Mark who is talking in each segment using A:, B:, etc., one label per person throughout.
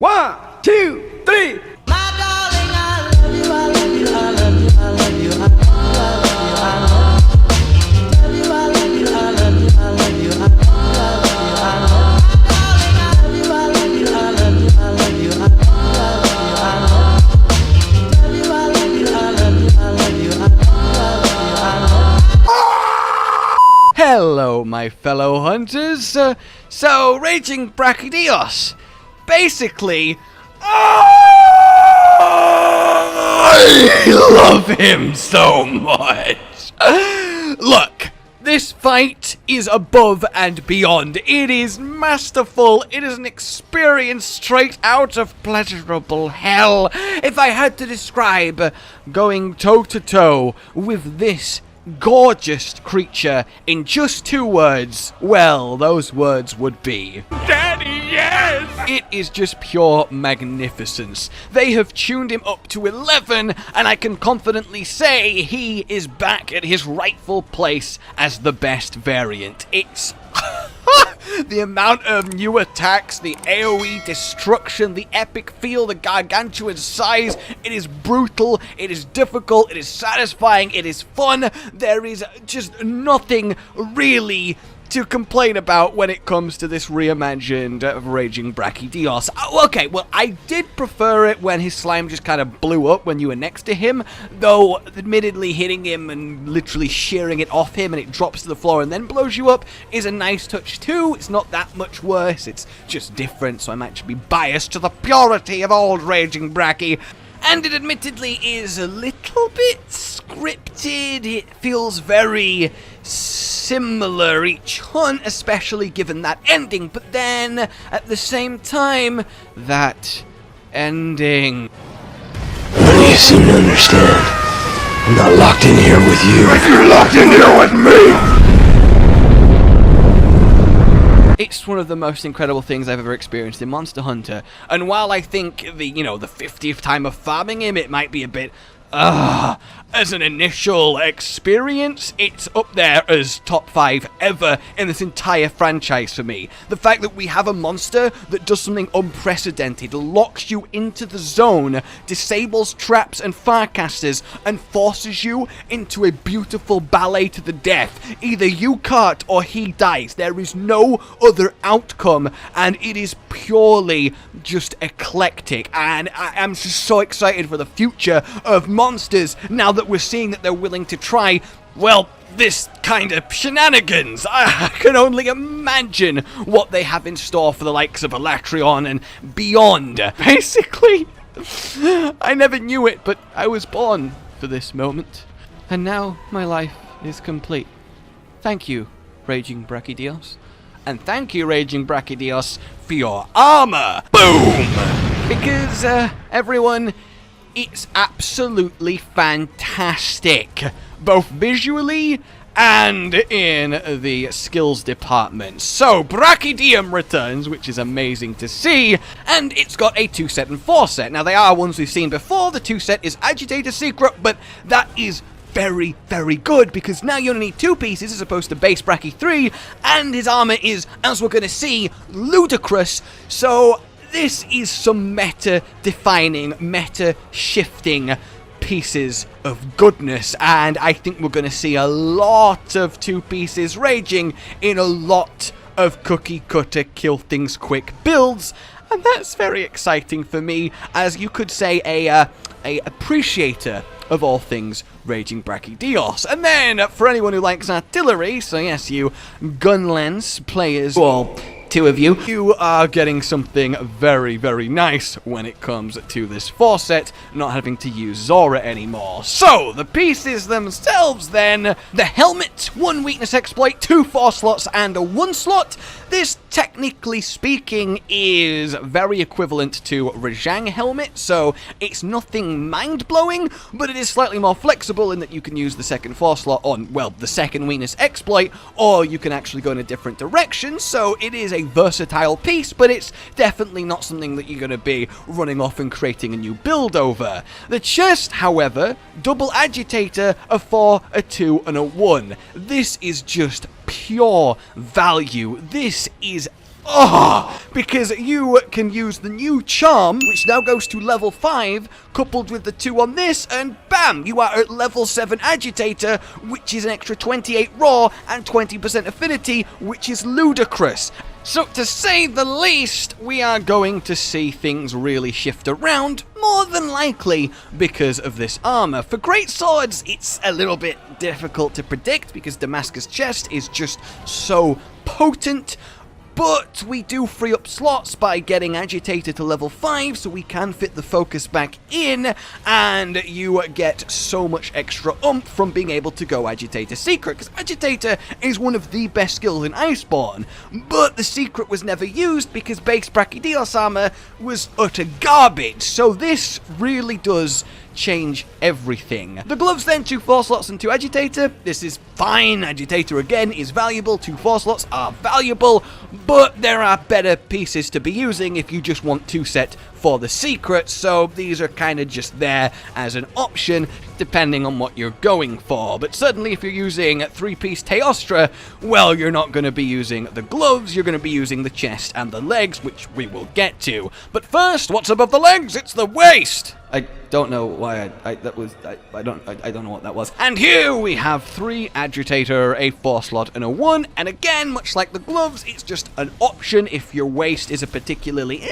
A: 1, 2, 3. Hello, my fellow hunters. So, Raging Brachydios. Basically, I love him so much. Look, this fight is above and beyond. It is masterful. It is an experience straight out of pleasurable hell. If I had to describe going toe-to-toe with this gorgeous creature in just 2 words, well, those words would be Daddy, yes! It is just pure magnificence. They have tuned him up to 11, and I can confidently say he is back at his rightful place as the best variant. It's the amount of new attacks, the AoE destruction, the epic feel, the gargantuan size. It is brutal, it is difficult, it is satisfying, it is fun. There is just nothing really to complain about when it comes to this reimagined Raging Brachydios. Okay, well, I did prefer it when his slime just kind of blew up when you were next to him, though admittedly hitting him and literally shearing it off him and it drops to the floor and then blows you up is a nice touch too. It's not that much worse, it's just different, so I'm actually biased to the purity of old Raging Brachy. And it admittedly is a little bit scripted. It feels very similar each hunt, especially given that ending. But then, at the same time, that ending.
B: Well, you seem to understand. I'm not locked in here with you. But you're locked in here with me!
A: It's one of the most incredible things I've ever experienced in Monster Hunter, and while I think the 50th time of farming him, it might be a bit, as an initial experience, it's up there as top 5 ever in this entire franchise for me. The fact that we have a monster that does something unprecedented, locks you into the zone, disables traps and firecasters, and forces you into a beautiful ballet to the death. Either you can't or he dies. There is no other outcome, and it is purely just eclectic, and I am just so excited for the future of monsters now that we're seeing that they're willing to try, well, this kind of shenanigans. I can only imagine what they have in store for the likes of Elatrion and beyond. Basically, I never knew it, but I was born for this moment, and now my life is complete. Thank you, Raging Brachydios. And thank you, Raging Brachydios, for your armor. Boom! Because, everyone, it's absolutely fantastic, both visually and in the skills department. So, Brachydium returns, which is amazing to see, and it's got a 2 set and 4 set. Now, they are ones we've seen before. The 2 set is Agitator Secret, but that is very, very good, because now you only need 2 pieces as opposed to base Brachy 3, and his armor is, as we're going to see, ludicrous. So this is some meta-defining, meta-shifting pieces of goodness, and I think we're going to see a lot of 2 pieces raging in a lot of cookie-cutter, kill-things-quick builds, and that's very exciting for me, as you could say a appreciator of all things Raging Brachydios. And then, for anyone who likes artillery, so yes, you Gunlance players, well, 2 of you, you are getting something very, very nice when it comes to this 4 set, not having to use Zora anymore. So, the pieces themselves then, the helmet, 1 weakness exploit, 2 4 slots, and a 1 slot. This, technically speaking, is very equivalent to Rajang helmet, so it's nothing mind-blowing, but it is slightly more flexible in that you can use the second 4 slot on, well, the second weakness exploit, or you can actually go in a different direction, so it is a versatile piece, but it's definitely not something that you're going to be running off and creating a new build over. The chest, however, double agitator, a 4, a 2, and a 1. This is just pure value. This is Because you can use the new charm, which now goes to level 5, coupled with the 2 on this, and bam, you are at level 7 Agitator, which is an extra 28 raw and 20% affinity, which is ludicrous. So, to say the least, we are going to see things really shift around, more than likely because of this armor. For great swords, it's a little bit difficult to predict because Damascus Chest is just so potent. But we do free up slots by getting Agitator to level 5, so we can fit the focus back in, and you get so much extra oomph from being able to go Agitator Secret, because Agitator is one of the best skills in Iceborne, but the Secret was never used because base Brachydios armor was utter garbage, so this really does change everything. The gloves then, 2 4 slots and 2 Agitator. This is fine. Agitator again is valuable. 2 4 slots are valuable, but there are better pieces to be using if you just want 2 set for the secret, so these are kind of just there as an option depending on what you're going for. But certainly if you're using 3-piece Teostra, well, you're not going to be using the gloves, you're going to be using the chest and the legs, which we will get to. But first, what's above the legs? It's the waist! I don't know why I don't know what that was. And here we have 3 Agitator, a 4 slot and a 1, and again, much like the gloves, it's just an option. If your waist is a particularly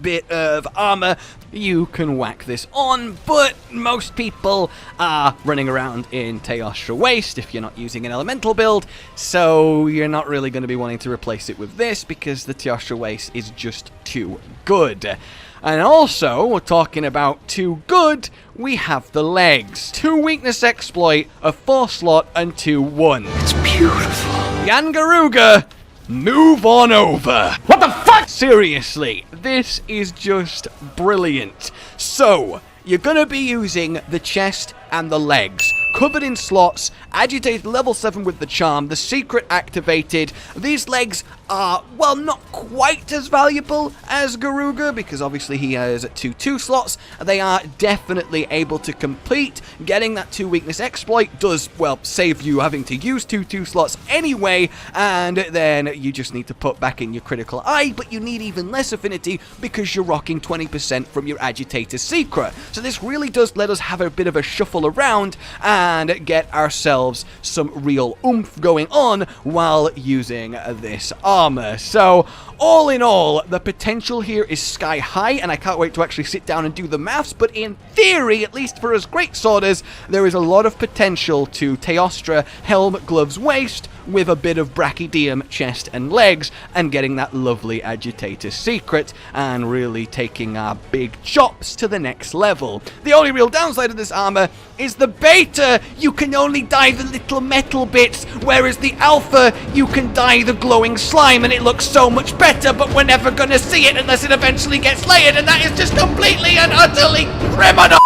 A: bit of armor, you can whack this on, but most people are running around in Teostra waist if you're not using an elemental build, so you're not really going to be wanting to replace it with this because the Teostra waist is just too good. And also, we're talking about too good, we have the legs. 2 weakness exploit, a 4 slot, and 2 1.
B: It's beautiful.
A: Yangaruga, move on over. What the fuck? Seriously, this is just brilliant. So, you're gonna be using the chest and the legs, covered in slots, agitated level 7 with the charm, the secret activated. These legs are, well, not quite as valuable as Garuga, because obviously he has 2 slots. They are definitely able to complete. Getting that 2 weakness exploit does, well, save you having to use 2 slots anyway, and then you just need to put back in your critical eye, but you need even less affinity because you're rocking 20% from your agitator secret. So this really does let us have a bit of a shuffle around and get ourselves some real oomph going on while using this armor. So all in all, the potential here is sky high, and I can't wait to actually sit down and do the maths, but in theory, at least for us greatsworders, there is a lot of potential to Teostra, helm, gloves, waist, with a bit of Brachydium, chest and legs, and getting that lovely agitator secret, and really taking our big chops to the next level. The only real downside of this armor is the beta, you can only dye the little metal bits, whereas the alpha, you can dye the glowing slime, and it looks so much better, but we're never gonna see it unless it eventually gets layered, and that is just completely and utterly criminal!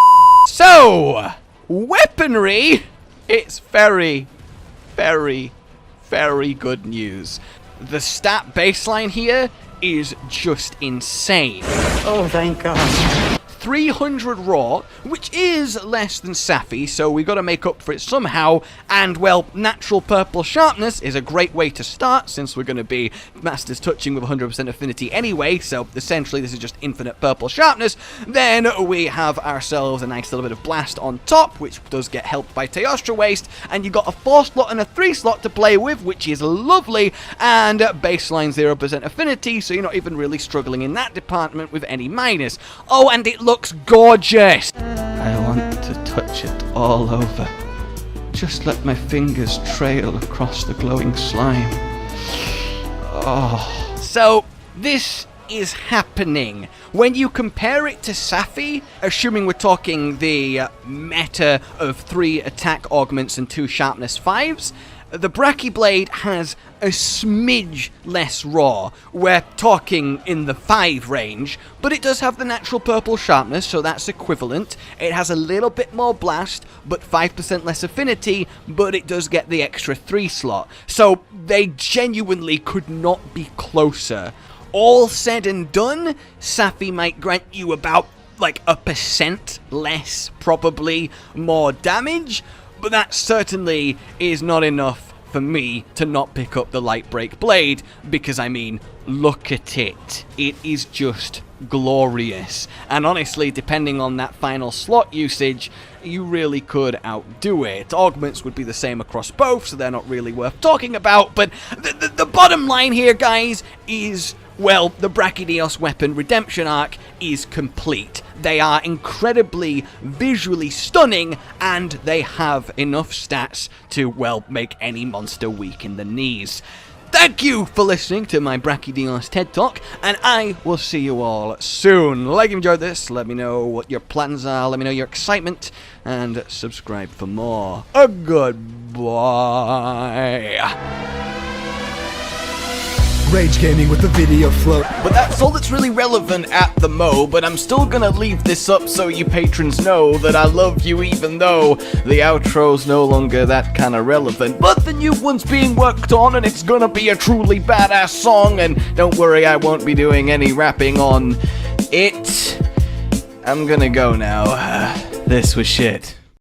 A: So, weaponry, it's very, very, very good news. The stat baseline here is just insane.
C: Oh, thank God.
A: 300 raw, which is less than Safi, so we got to make up for it somehow, and well, natural purple sharpness is a great way to start, since we're going to be Masters touching with 100% affinity anyway, so essentially this is just infinite purple sharpness. Then we have ourselves a nice little bit of blast on top, which does get helped by Teostra waist, and you got a 4 slot and a 3 slot to play with, which is lovely, and baseline 0% affinity, so you're not even really struggling in that department with any minus. Oh, and it looks gorgeous. I want to touch it all over. Just let my fingers trail across the glowing slime. Oh. So, this is happening. When you compare it to Safi, assuming we're talking the meta of 3 attack augments and 2 sharpness 5s, the Brachyblade has a smidge less raw. We're talking in the 5 range, but it does have the natural purple sharpness, so that's equivalent. It has a little bit more blast, but 5% less affinity, but it does get the extra 3 slot. So they genuinely could not be closer. All said and done, Safi might grant you about like 1% less, probably more damage, but that certainly is not enough for me to not pick up the Light Break Blade, because I mean, look at it. It is just glorious. And honestly, depending on that final slot usage, you really could outdo it. Augments would be the same across both, so they're not really worth talking about, but the bottom line here, guys, is, well, the Brachydios weapon redemption arc is complete. They are incredibly visually stunning, and they have enough stats to, well, make any monster weak in the knees. Thank you for listening to my Brachydios TED Talk, and I will see you all soon. Like you enjoyed this, let me know what your plans are, let me know your excitement, and subscribe for more. Goodbye.
D: Rage Gaming with the video float.
A: But that's all that's really relevant at the mo, but I'm still gonna leave this up so you patrons know that I love you, even though the outro's no longer that kind of relevant. But the new one's being worked on, and it's gonna be a truly badass song, and don't worry, I won't be doing any rapping on it. I'm gonna go now. This was shit.